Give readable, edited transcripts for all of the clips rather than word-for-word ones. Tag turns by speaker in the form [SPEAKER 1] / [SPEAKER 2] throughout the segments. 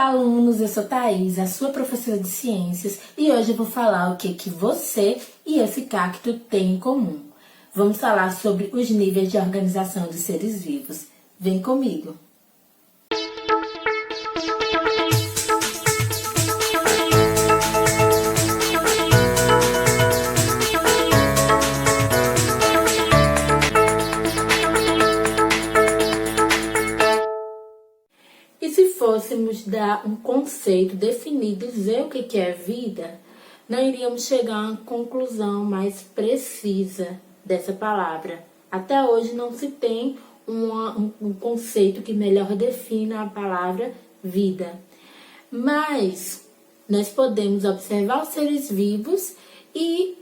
[SPEAKER 1] Olá, alunos! Eu sou Thaís, a sua professora de ciências, e hoje eu vou falar o que você e esse cacto têm em comum. Vamos falar sobre os níveis de organização de seres vivos. Vem comigo! E se fôssemos dar um conceito definido, dizer o que é vida, não iríamos chegar a uma conclusão mais precisa dessa palavra. Até hoje não se tem um conceito que melhor defina a palavra vida. Mas nós podemos observar os seres vivos e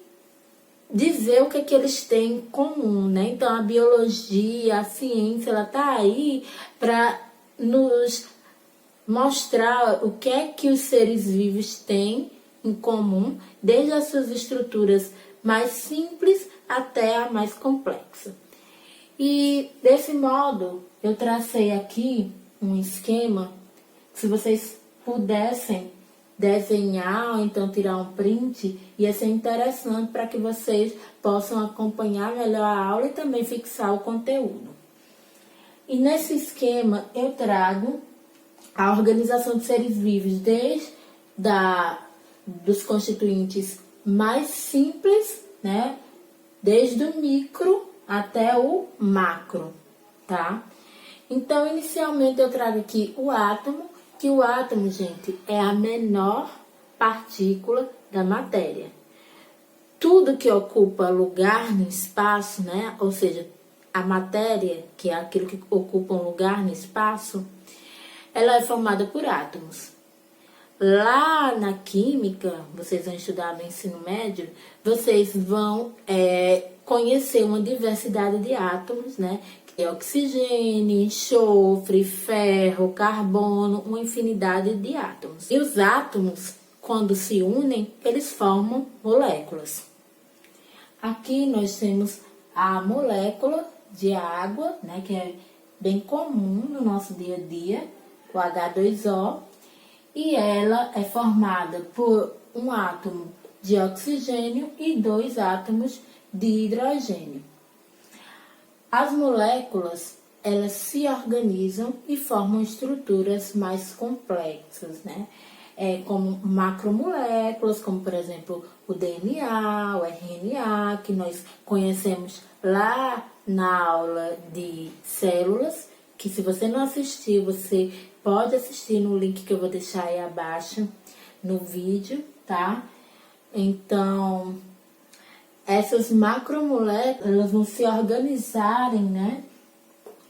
[SPEAKER 1] dizer o que eles têm em comum, né? Então a biologia, a ciência, ela tá aí para nos mostrar o que os seres vivos têm em comum, desde as suas estruturas mais simples até a mais complexa. E desse modo, eu tracei aqui um esquema, se vocês pudessem desenhar ou então tirar um print, ia ser interessante para que vocês possam acompanhar melhor a aula e também fixar o conteúdo. E nesse esquema eu trago a organização de seres vivos desde dos constituintes mais simples, né? Desde o micro até o macro, tá? Então, inicialmente eu trago aqui o átomo, que o átomo, gente, é a menor partícula da matéria. Tudo que ocupa lugar no espaço, né? Ou seja, a matéria, que é aquilo que ocupa um lugar no espaço, ela é formada por átomos. Lá na química, vocês vão estudar no ensino médio, vocês vão conhecer uma diversidade de átomos, né? Que é oxigênio, enxofre, ferro, carbono, uma infinidade de átomos. E os átomos, quando se unem, eles formam moléculas. Aqui nós temos a molécula de água, né? Que é bem comum no nosso dia a dia, o H2O, e ela é formada por um átomo de oxigênio e 2 átomos de hidrogênio. As moléculas, elas se organizam e formam estruturas mais complexas, né? Como macromoléculas, como por exemplo o DNA, o RNA, que nós conhecemos lá na aula de células, que se você não assistiu, você pode assistir no link que eu vou deixar aí abaixo no vídeo, tá? Então, essas macromoléculas, elas vão se organizarem, né?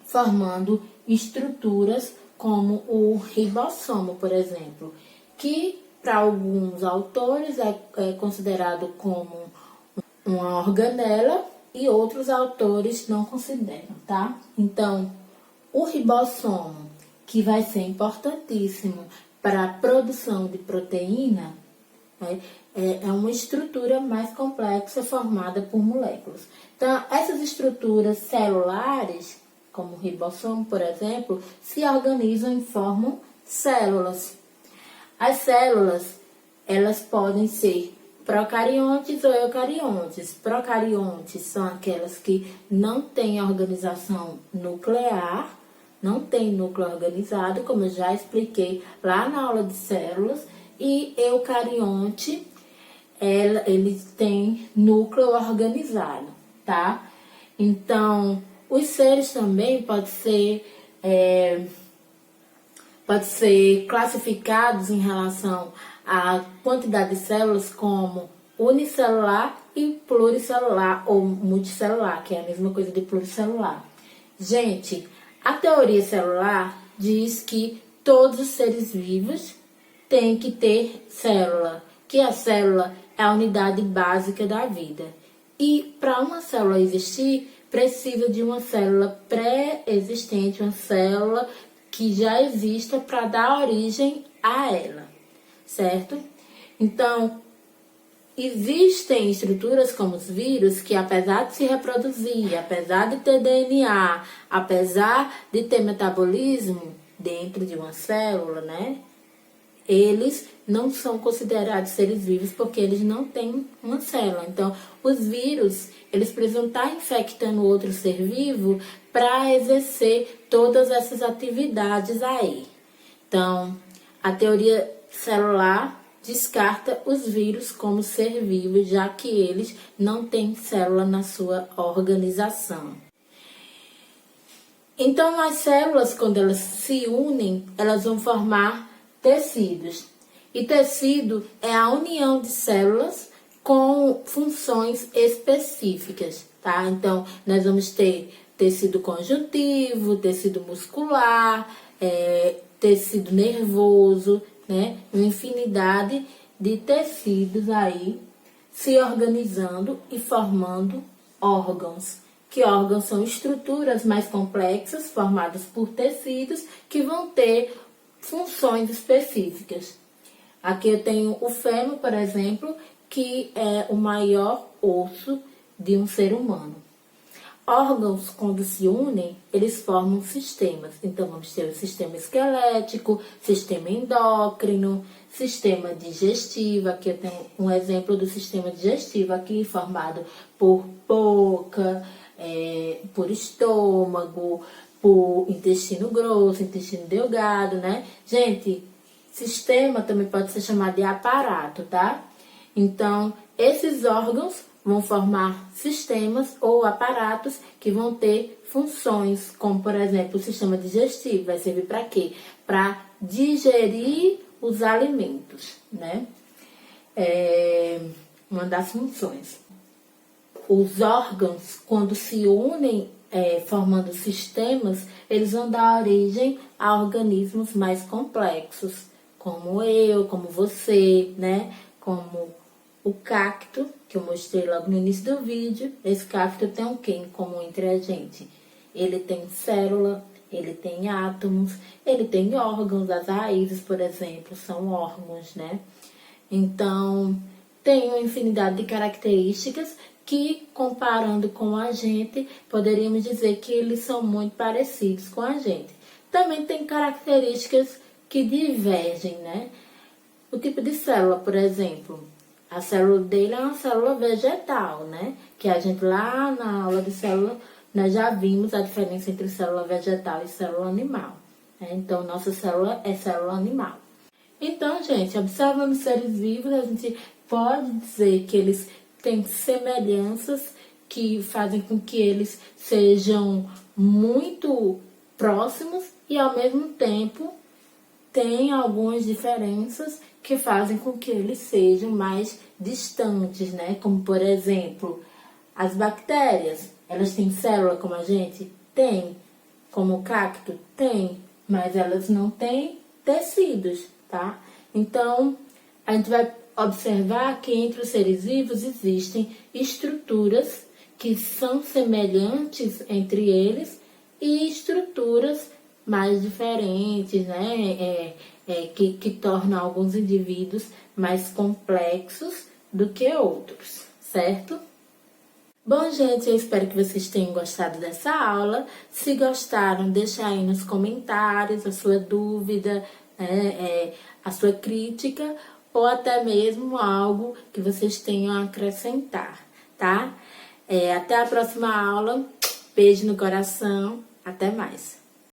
[SPEAKER 1] Formando estruturas como o ribossomo, por exemplo, que para alguns autores é considerado como uma organela e outros autores não consideram, tá? Então, o ribossomo, que vai ser importantíssimo para a produção de proteína, né, é uma estrutura mais complexa formada por moléculas. Então, essas estruturas celulares, como o ribossomo, por exemplo, se organizam e formam células. As células, elas podem ser procariontes ou eucariontes. Procariontes são aquelas que não têm organização nuclear, não tem núcleo organizado, como eu já expliquei lá na aula de células, e eucarionte, eles têm núcleo organizado, tá? Então, os seres também podem ser classificados em relação à quantidade de células como unicelular e pluricelular, ou multicelular, que é a mesma coisa de pluricelular. Gente, a teoria celular diz que todos os seres vivos têm que ter célula, que a célula é a unidade básica da vida. E para uma célula existir, precisa de uma célula pré-existente, uma célula que já exista para dar origem a ela, certo? Então, existem estruturas como os vírus que, apesar de se reproduzir, apesar de ter DNA, apesar de ter metabolismo dentro de uma célula, né? eles não são considerados seres vivos porque eles não têm uma célula. Então, os vírus, eles precisam estar infectando outro ser vivo para exercer todas essas atividades aí. Então, a teoria celular descarta os vírus como ser vivo, já que eles não têm célula na sua organização. Então, as células, quando elas se unem, elas vão formar tecidos. E tecido é a união de células com funções específicas, tá? Então, nós vamos ter tecido conjuntivo, tecido muscular, tecido nervoso, né? Uma infinidade de tecidos aí se organizando e formando órgãos. Que órgãos são estruturas mais complexas formadas por tecidos que vão ter funções específicas. Aqui eu tenho o fêmur, por exemplo, que é o maior osso de um ser humano. Órgãos, quando se unem, eles formam sistemas. Então, vamos ter o sistema esquelético, sistema endócrino, sistema digestivo. Aqui eu tenho um exemplo do sistema digestivo aqui, formado por boca, por estômago, por intestino grosso, intestino delgado, né? Gente, sistema também pode ser chamado de aparato, tá? Então, esses órgãos vão formar sistemas ou aparatos que vão ter funções, como, por exemplo, o sistema digestivo. Vai servir para quê? Para digerir os alimentos, né? Uma das funções. Os órgãos, quando se unem, formando sistemas, eles vão dar origem a organismos mais complexos, como eu, como você, né? Como o cacto, que eu mostrei logo no início do vídeo. Esse cacto tem o que em comum entre a gente? Ele tem célula, ele tem átomos, ele tem órgãos, as raízes, por exemplo, são órgãos, né? Então, tem uma infinidade de características que, comparando com a gente, poderíamos dizer que eles são muito parecidos com a gente. Também tem características que divergem, né? O tipo de célula, por exemplo, a célula dele é uma célula vegetal, né? Que a gente lá na aula de célula, nós já vimos a diferença entre célula vegetal e célula animal, né? Então, nossa célula é célula animal. Então, gente, observando os seres vivos, a gente pode dizer que eles têm semelhanças que fazem com que eles sejam muito próximos e, ao mesmo tempo, tem algumas diferenças que fazem com que eles sejam mais distantes, né? Como, por exemplo, as bactérias, elas têm célula como a gente? Tem. Como o cacto? Tem. Mas elas não têm tecidos, tá? Então, a gente vai observar que entre os seres vivos existem estruturas que são semelhantes entre eles e estruturas mais diferentes, né? Que tornam alguns indivíduos mais complexos do que outros, certo? Bom, gente, eu espero que vocês tenham gostado dessa aula. Se gostaram, deixa aí nos comentários a sua dúvida, a sua crítica ou até mesmo algo que vocês tenham a acrescentar, tá? Até a próxima aula. Beijo no coração. Até mais.